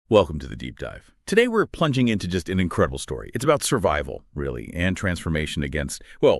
Welcome to the deep dive. Today we're plunging into just an incredible story. It's about survival, really, and transformation against all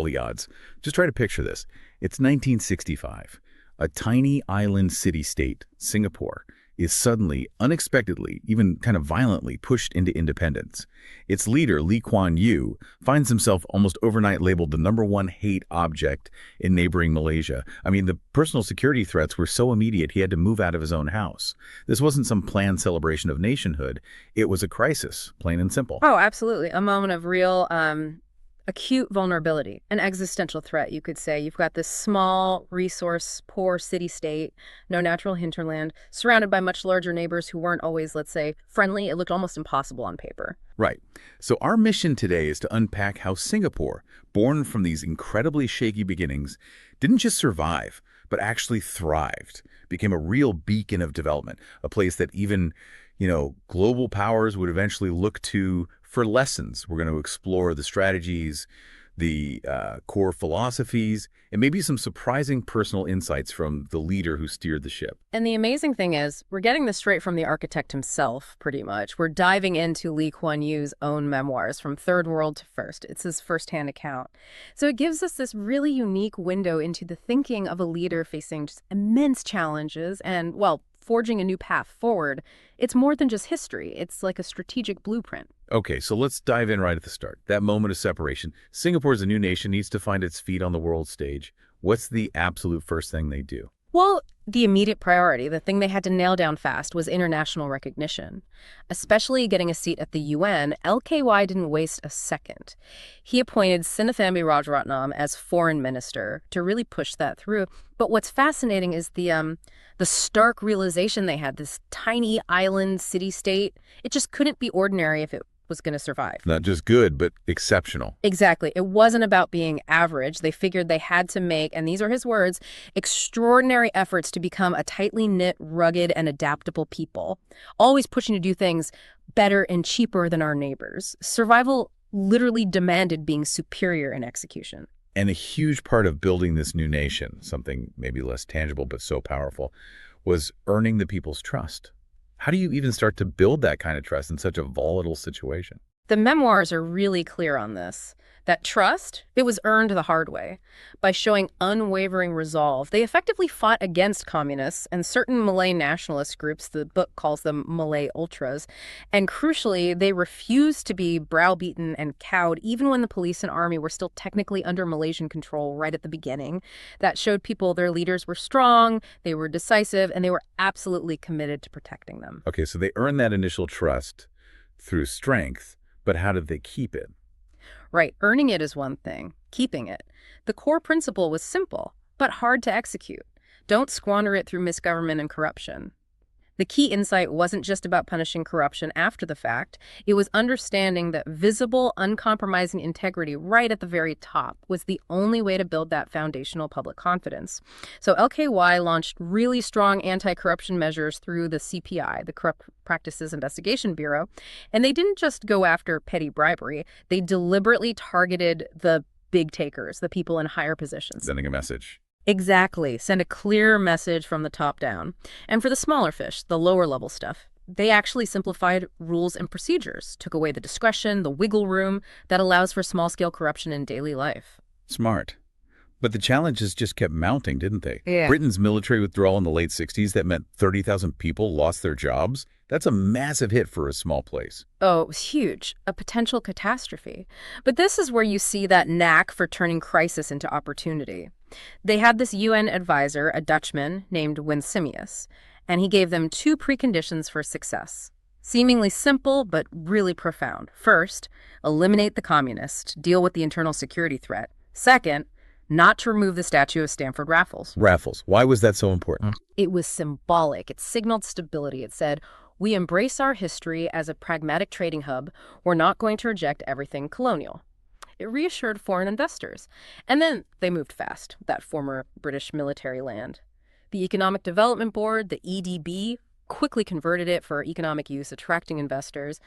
the odds. Just try to picture this. It's 1965. A tiny island city-state, Singapore, is suddenly, unexpectedly, even kind of violently pushed into independence. Its leader, Lee Kuan Yew, finds himself almost overnight labeled the #1 hate object in neighboring Malaysia. I mean, the personal security threats were so immediate he had to move out of his own house. This wasn't some planned celebration of nationhood. It was a crisis, plain and simple. Oh, absolutely. A moment of real acute vulnerability, an existential threat, you could say. You've got this small, resource-poor city-state, no natural hinterland, surrounded by much larger neighbors who weren't always, let's say, friendly. It looked almost impossible on paper. Right. So our mission today is to unpack how Singapore, born from these incredibly shaky beginnings, didn't just survive, but actually thrived, became a real beacon of development, a place that even, global powers would eventually look to for lessons. We're going to explore the strategies, the core philosophies, and maybe some surprising personal insights from the leader who steered the ship. And the amazing thing is, we're getting this straight from the architect himself, pretty much. We're diving into Lee Kuan Yew's own memoirs, From Third World to First. It's his firsthand account. So it gives us this really unique window into the thinking of a leader facing just immense challenges and, forging a new path forward. It's more than just history. It's like a strategic blueprint. Okay, so let's dive in right at the start. That moment of separation. Singapore's a new nation, needs to find its feet on the world stage. What's the absolute first thing they do? Well, the immediate priority, the thing they had to nail down fast, was international recognition. Especially getting a seat at the UN, LKY didn't waste a second. He appointed Sinnathamby Rajaratnam as foreign minister to really push that through. But what's fascinating is the stark realization they had, this tiny island city-state. It just couldn't be ordinary if it was going to survive. Not just good, but exceptional. Exactly. It wasn't about being average. They figured they had to make, and these are his words, extraordinary efforts to become a tightly knit, rugged, and adaptable people, always pushing to do things better and cheaper than our neighbors. Survival literally demanded being superior in execution. And a huge part of building this new nation, something maybe less tangible but so powerful, was earning the people's trust. How do you even start to build that kind of trust in such a volatile situation? The memoirs are really clear on this. That trust, it was earned the hard way. By showing unwavering resolve, they effectively fought against communists and certain Malay nationalist groups. The book calls them Malay Ultras. And crucially, they refused to be browbeaten and cowed, even when the police and army were still technically under Malaysian control right at the beginning. That showed people their leaders were strong, they were decisive, and they were absolutely committed to protecting them. Okay, so they earned that initial trust through strength, but how did they keep it? Right, earning it is one thing, keeping it. The core principle was simple, but hard to execute. Don't squander it through misgovernment and corruption. The key insight wasn't just about punishing corruption after the fact. It was understanding that visible, uncompromising integrity right at the very top was the only way to build that foundational public confidence. So LKY launched really strong anti-corruption measures through the CPI, the Corrupt Practices Investigation Bureau. And they didn't just go after petty bribery. They deliberately targeted the big takers, the people in higher positions. Sending a message. Exactly. Send a clear message from the top down. And for the smaller fish, the lower level stuff, they actually simplified rules and procedures, took away the discretion, the wiggle room that allows for small-scale corruption in daily life. Smart. But the challenges just kept mounting, didn't they? Yeah. Britain's military withdrawal in the late 60s, that meant 30,000 people lost their jobs. That's a massive hit for a small place. Oh, it was huge. A potential catastrophe. But this is where you see that knack for turning crisis into opportunity. They had this UN advisor, a Dutchman named Winsemius, and he gave them two preconditions for success. Seemingly simple, but really profound. First, eliminate the communists, deal with the internal security threat. Second, not to remove the statue of Stamford Raffles. Raffles. Why was that so important? It was symbolic. It signaled stability. It said, we embrace our history as a pragmatic trading hub. We're not going to reject everything colonial. It reassured foreign investors. And then they moved fast, that former British military land. The Economic Development Board, the EDB, quickly converted it for economic use, attracting investors.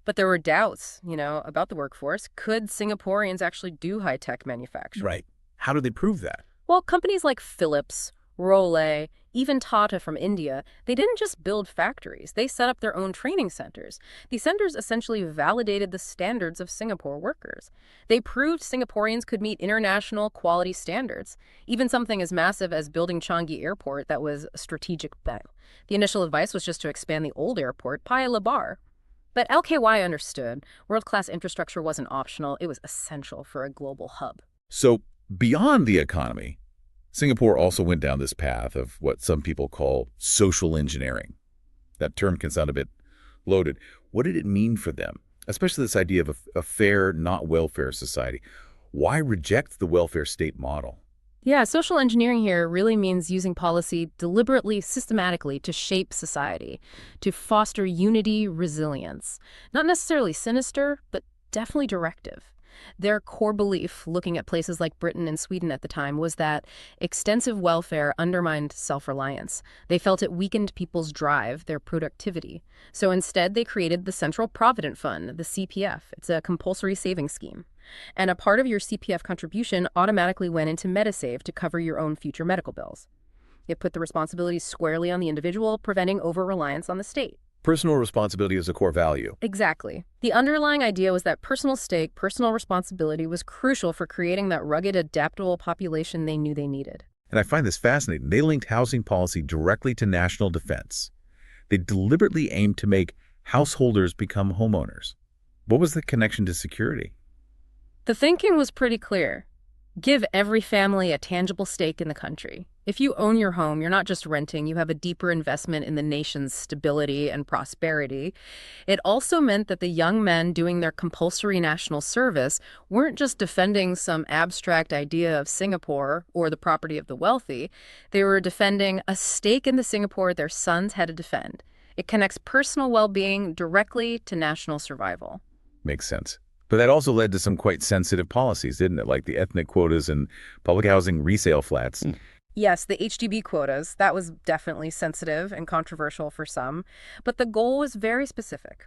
But there were doubts, about the workforce. Could Singaporeans actually do high-tech manufacturing? Right. How did they prove that? Well, companies like Philips, Rolei, even Tata from India, they didn't just build factories, they set up their own training centers. These centers essentially validated the standards of Singapore workers. They proved Singaporeans could meet international quality standards, even something as massive as building Changi Airport that was a strategic bet. The initial advice was just to expand the old airport, Paya Lebar. But LKY understood world-class infrastructure wasn't optional, it was essential for a global hub. So beyond the economy, Singapore also went down this path of what some people call social engineering. That term can sound a bit loaded. What did it mean for them, especially this idea of a fair, not welfare society? Why reject the welfare state model? Yeah, social engineering here really means using policy deliberately, systematically to shape society, to foster unity, resilience. Not necessarily sinister, but definitely directive. Their core belief, looking at places like Britain and Sweden at the time, was that extensive welfare undermined self-reliance. They felt it weakened people's drive, their productivity. So instead, they created the Central Provident Fund, the CPF. It's a compulsory savings scheme. And a part of your CPF contribution automatically went into MediSave to cover your own future medical bills. It put the responsibilities squarely on the individual, preventing over-reliance on the state. Personal responsibility is a core value. Exactly. The underlying idea was that personal stake, personal responsibility was crucial for creating that rugged, adaptable population they knew they needed. And I find this fascinating. They linked housing policy directly to national defense. They deliberately aimed to make householders become homeowners. What was the connection to security? The thinking was pretty clear. Give every family a tangible stake in the country. If you own your home, you're not just renting, you have a deeper investment in the nation's stability and prosperity. It also meant that the young men doing their compulsory national service weren't just defending some abstract idea of Singapore or the property of the wealthy. They were defending a stake in the Singapore their sons had to defend. It connects personal well-being directly to national survival. Makes sense. But that also led to some quite sensitive policies, didn't it? Like the ethnic quotas and public housing resale flats. Yes, the HDB quotas, that was definitely sensitive and controversial for some, but the goal was very specific: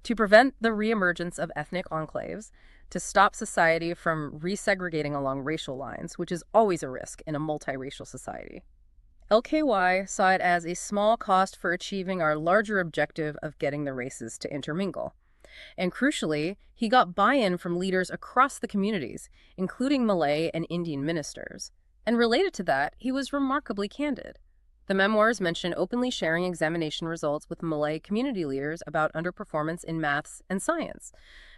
to prevent the reemergence of ethnic enclaves, to stop society from resegregating along racial lines, which is always a risk in a multiracial society. LKY saw it as a small cost for achieving our larger objective of getting the races to intermingle. And crucially, he got buy-in from leaders across the communities, including Malay and Indian ministers. And related to that, he was remarkably candid. The memoirs mention openly sharing examination results with Malay community leaders about underperformance in maths and science.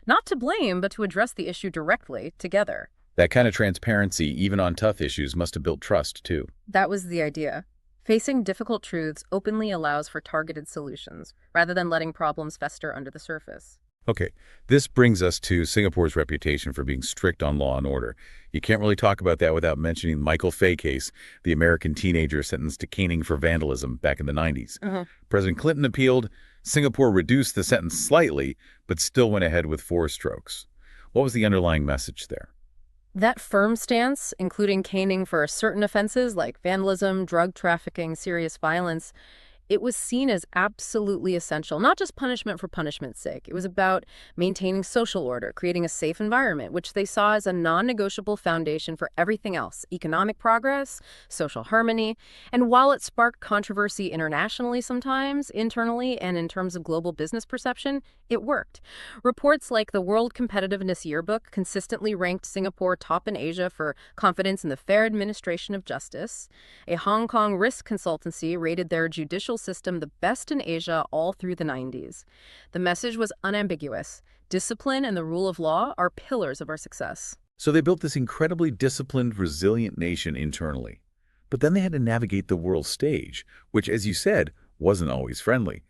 Not to blame, but to address the issue directly, together. That kind of transparency, even on tough issues, must have built trust, too. That was the idea. Facing difficult truths openly allows for targeted solutions, rather than letting problems fester under the surface. Okay, this brings us to Singapore's reputation for being strict on law and order. You can't really talk about that without mentioning the Michael Fay case, the American teenager sentenced to caning for vandalism back in the 90s. President Clinton appealed. Singapore reduced the sentence slightly, but still went ahead with 4 strokes. What was the underlying message there? That firm stance, including caning for certain offenses like vandalism, drug trafficking, serious violence, it was seen as absolutely essential, not just punishment for punishment's sake. It was about maintaining social order, creating a safe environment, which they saw as a non-negotiable foundation for everything else: economic progress, social harmony. And while it sparked controversy internationally sometimes, internally, and in terms of global business perception, it worked. Reports like the World Competitiveness Yearbook consistently ranked Singapore top in Asia for confidence in the fair administration of justice. A Hong Kong risk consultancy rated their judicial system the best in Asia all through the 90s. The message was unambiguous. Discipline and the rule of law are pillars of our success. So they built this incredibly disciplined, resilient nation internally. But then they had to navigate the world stage, which, as you said, wasn't always friendly.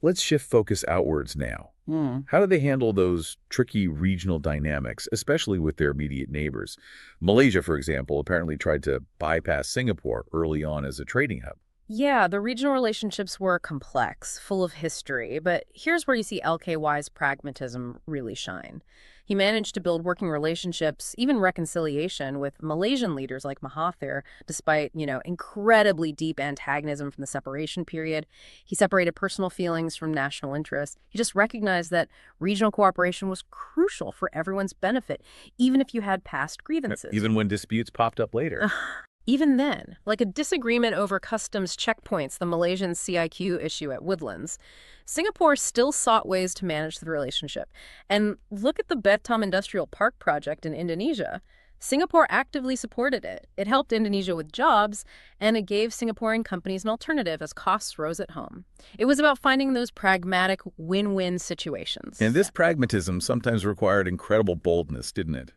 Let's shift focus outwards now. How did they handle those tricky regional dynamics, especially with their immediate neighbors? Malaysia, for example, apparently tried to bypass Singapore early on as a trading hub. Yeah, the regional relationships were complex, full of history, but here's where you see LKY's pragmatism really shine. He managed to build working relationships, even reconciliation, with Malaysian leaders like Mahathir, despite, incredibly deep antagonism from the separation period. He separated personal feelings from national interests. He just recognized that regional cooperation was crucial for everyone's benefit, even if you had past grievances. Even when disputes popped up later. Even then, like a disagreement over customs checkpoints, the Malaysian CIQ issue at Woodlands, Singapore still sought ways to manage the relationship. And look at the Batam Industrial Park project in Indonesia. Singapore actively supported it. It helped Indonesia with jobs, and it gave Singaporean companies an alternative as costs rose at home. It was about finding those pragmatic win-win situations. And this pragmatism sometimes required incredible boldness, didn't it?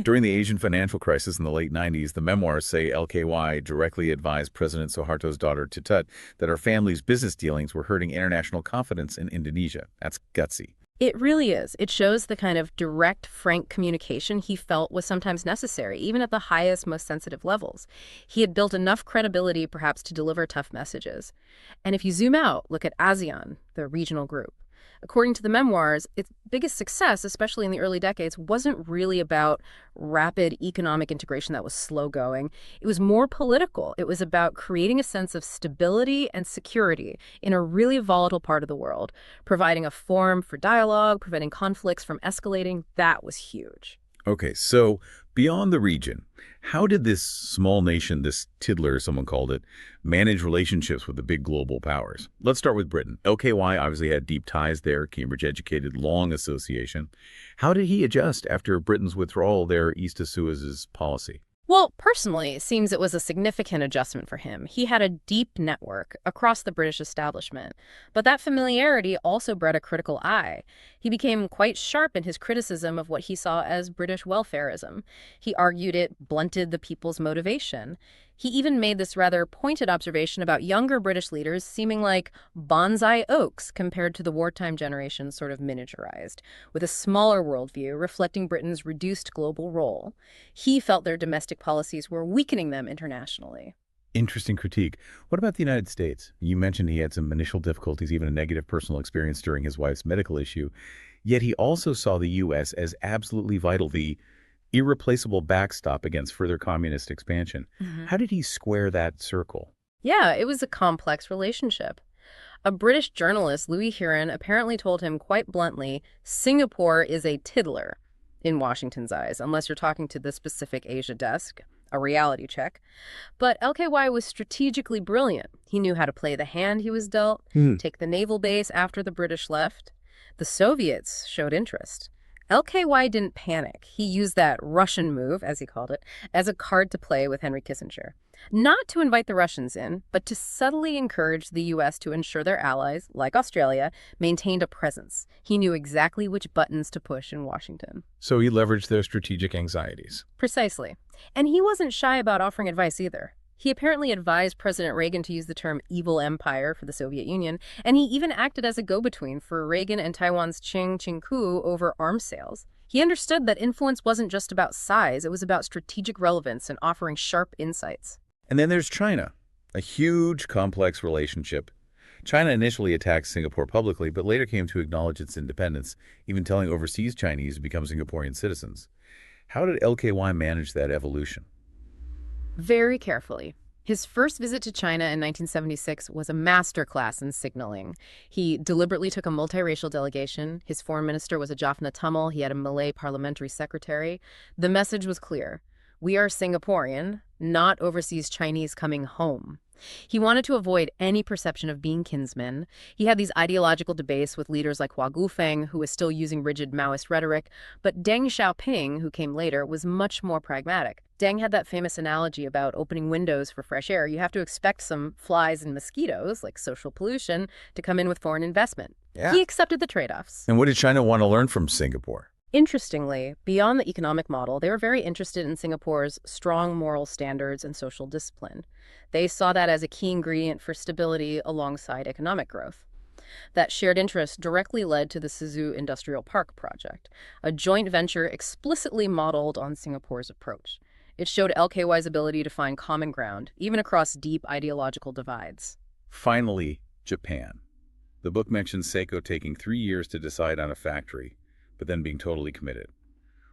During the Asian financial crisis in the late 90s, the memoirs say LKY directly advised President Suharto's daughter Tutut that her family's business dealings were hurting international confidence in Indonesia. That's gutsy. It really is. It shows the kind of direct, frank communication he felt was sometimes necessary, even at the highest, most sensitive levels. He had built enough credibility, perhaps, to deliver tough messages. And if you zoom out, look at ASEAN, the regional group. According to the memoirs, its biggest success, especially in the early decades, wasn't really about rapid economic integration that was slow-going. It was more political. It was about creating a sense of stability and security in a really volatile part of the world, providing a forum for dialogue, preventing conflicts from escalating. That was huge. Okay, so beyond the region, how did this small nation, this tiddler, someone called it, manage relationships with the big global powers? Let's start with Britain. LKY obviously had deep ties there, Cambridge-educated, long association. How did he adjust after Britain's withdrawal there east of Suez's policy? Well, personally, it seems it was a significant adjustment for him. He had a deep network across the British establishment, but that familiarity also bred a critical eye. He became quite sharp in his criticism of what he saw as British welfarism. He argued it blunted the people's motivation. He even made this rather pointed observation about younger British leaders seeming like bonsai oaks compared to the wartime generation, sort of miniaturized, with a smaller worldview reflecting Britain's reduced global role. He felt their domestic policies were weakening them internationally. Interesting critique. What about the United States? You mentioned he had some initial difficulties, even a negative personal experience during his wife's medical issue. Yet he also saw the U.S. as absolutely vital, the irreplaceable backstop against further communist expansion. How did he square that circle? Yeah, it was a complex relationship. A British journalist, Louis Huron, apparently told him quite bluntly, Singapore is a tiddler in Washington's eyes, unless you're talking to the specific Asia desk, a reality check. But LKY was strategically brilliant. He knew how to play the hand he was dealt, take the naval base after the British left. The Soviets showed interest. LKY didn't panic. He used that Russian move, as he called it, as a card to play with Henry Kissinger. Not to invite the Russians in, but to subtly encourage the U.S. to ensure their allies, like Australia, maintained a presence. He knew exactly which buttons to push in Washington. So he leveraged their strategic anxieties. Precisely. And he wasn't shy about offering advice either. He apparently advised President Reagan to use the term evil empire for the Soviet Union, and he even acted as a go-between for Reagan and Taiwan's Chiang Ching-kuo over arms sales. He understood that influence wasn't just about size, it was about strategic relevance and offering sharp insights. And then there's China, a huge, complex relationship. China initially attacked Singapore publicly, but later came to acknowledge its independence, even telling overseas Chinese to become Singaporean citizens. How did LKY manage that evolution? Very carefully. His first visit to China in 1976 was a masterclass in signaling. He deliberately took a multiracial delegation. His foreign minister was a Jaffna Tamil. He had a Malay parliamentary secretary. The message was clear. We are Singaporean, not overseas Chinese coming home. He wanted to avoid any perception of being kinsmen. He had these ideological debates with leaders like Hua Guofeng, who was still using rigid Maoist rhetoric, but Deng Xiaoping, who came later, was much more pragmatic. Deng had that famous analogy about opening windows for fresh air. You have to expect some flies and mosquitoes, like social pollution, to come in with foreign investment. Yeah. He accepted the trade-offs. And what did China want to learn from Singapore? Interestingly, beyond the economic model, they were very interested in Singapore's strong moral standards and social discipline. They saw that as a key ingredient for stability alongside economic growth. That shared interest directly led to the Suzhou Industrial Park project, a joint venture explicitly modeled on Singapore's approach. It showed LKY's ability to find common ground, even across deep ideological divides. Finally, Japan. The book mentions Seiko taking 3 years to decide on a factory, but then being totally committed.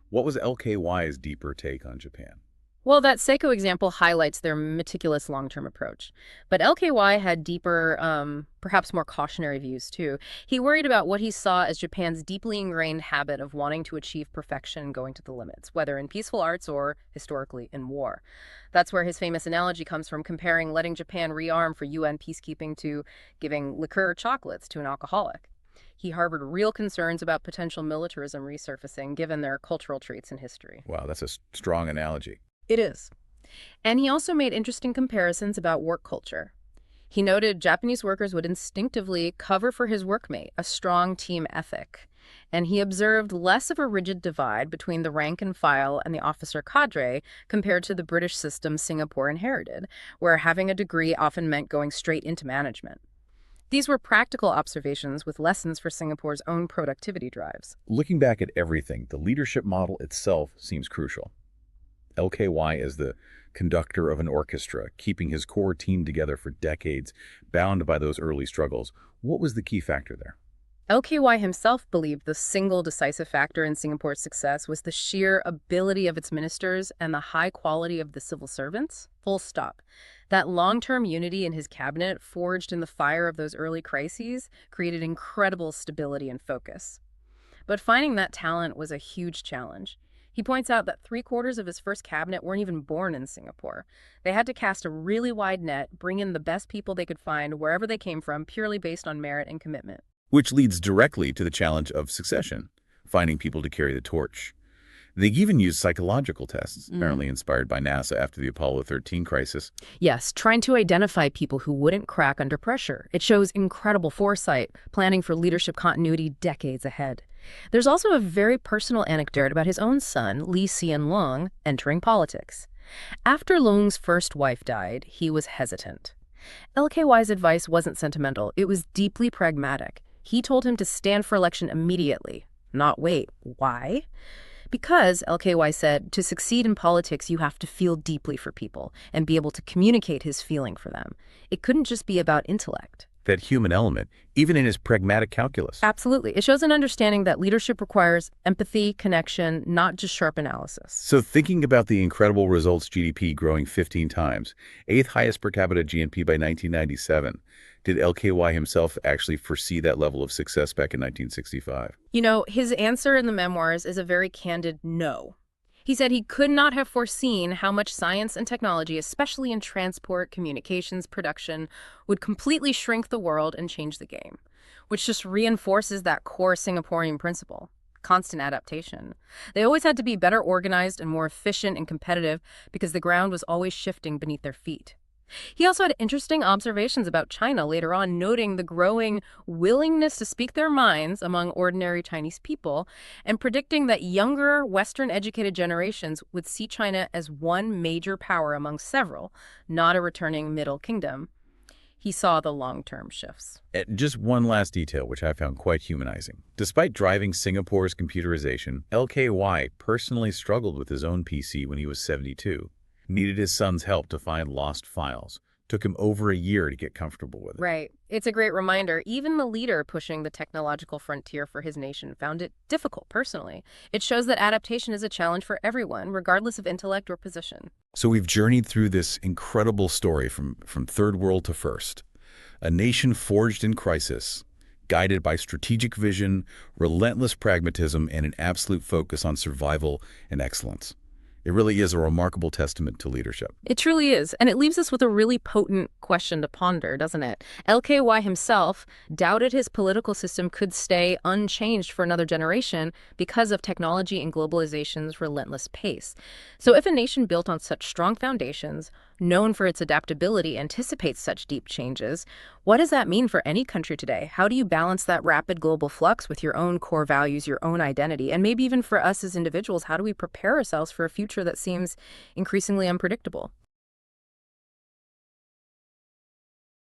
What was LKY's deeper take on Japan? Well, that Seiko example highlights their meticulous long-term approach. But LKY had deeper, perhaps more cautionary views, too. He worried about what he saw as Japan's deeply ingrained habit of wanting to achieve perfection and going to the limits, whether in peaceful arts or, historically, in war. That's where his famous analogy comes from, comparing letting Japan rearm for UN peacekeeping to giving liqueur chocolates to an alcoholic. He harbored real concerns about potential militarism resurfacing, given their cultural traits and history. Wow, that's a strong analogy. It is. And he also made interesting comparisons about work culture. He noted Japanese workers would instinctively cover for his workmate, a strong team ethic. And he observed less of a rigid divide between the rank and file and the officer cadre compared to the British system Singapore inherited, where having a degree often meant going straight into management. These were practical observations with lessons for Singapore's own productivity drives. Looking back at everything, the leadership model itself seems crucial. LKY is the conductor of an orchestra, keeping his core team together for decades, bound by those early struggles. What was the key factor there? LKY himself believed the single decisive factor in Singapore's success was the sheer ability of its ministers and the high quality of the civil servants. Full stop. That long-term unity in his cabinet, forged in the fire of those early crises, created incredible stability and focus. But finding that talent was a huge challenge. He points out that 3/4 of his first cabinet weren't even born in Singapore. They had to cast a really wide net, bring in the best people they could find wherever they came from, purely based on merit and commitment. Which leads directly to the challenge of succession, finding people to carry the torch. They even used psychological tests, apparently inspired by NASA after the Apollo 13 crisis. Yes, trying to identify people who wouldn't crack under pressure. It shows incredible foresight, planning for leadership continuity decades ahead. There's also a very personal anecdote about his own son, Lee Hsien Loong, entering politics. After Loong's first wife died, he was hesitant. LKY's advice wasn't sentimental, it was deeply pragmatic. He told him to stand for election immediately, not wait. Why? Because, LKY said, to succeed in politics, you have to feel deeply for people and be able to communicate his feeling for them. It couldn't just be about intellect. That human element, even in his pragmatic calculus. Absolutely. It shows an understanding that leadership requires empathy, connection, not just sharp analysis. So thinking about the incredible results, GDP growing 15 times, 8th highest per capita GNP by 1997, did LKY himself actually foresee that level of success back in 1965? You know, his answer in the memoirs is a very candid no. He said he could not have foreseen how much science and technology, especially in transport, communications, production, would completely shrink the world and change the game, which just reinforces that core Singaporean principle, constant adaptation. They always had to be better organized and more efficient and competitive because the ground was always shifting beneath their feet. He also had interesting observations about China later on, noting the growing willingness to speak their minds among ordinary Chinese people and predicting that younger Western-educated generations would see China as one major power among several, not a returning middle kingdom. He saw the long-term shifts. Just one last detail, which I found quite humanizing. Despite driving Singapore's computerization, LKY personally struggled with his own PC when he was 72. Needed his son's help to find lost files. Took him over a year to get comfortable with it. Right. It's a great reminder. Even the leader pushing the technological frontier for his nation found it difficult personally. It shows that adaptation is a challenge for everyone, regardless of intellect or position. So we've journeyed through this incredible story from third world to first. A nation forged in crisis, guided by strategic vision, relentless pragmatism, and an absolute focus on survival and excellence. It really is a remarkable testament to leadership. It truly is, and it leaves us with a really potent question to ponder, doesn't it? LKY himself doubted his political system could stay unchanged for another generation because of technology and globalization's relentless pace. So if a nation built on such strong foundations, known for its adaptability, anticipates such deep changes, what does that mean for any country today? How do you balance that rapid global flux with your own core values, your own identity, and maybe even for us as individuals, how do we prepare ourselves for a future that seems increasingly unpredictable?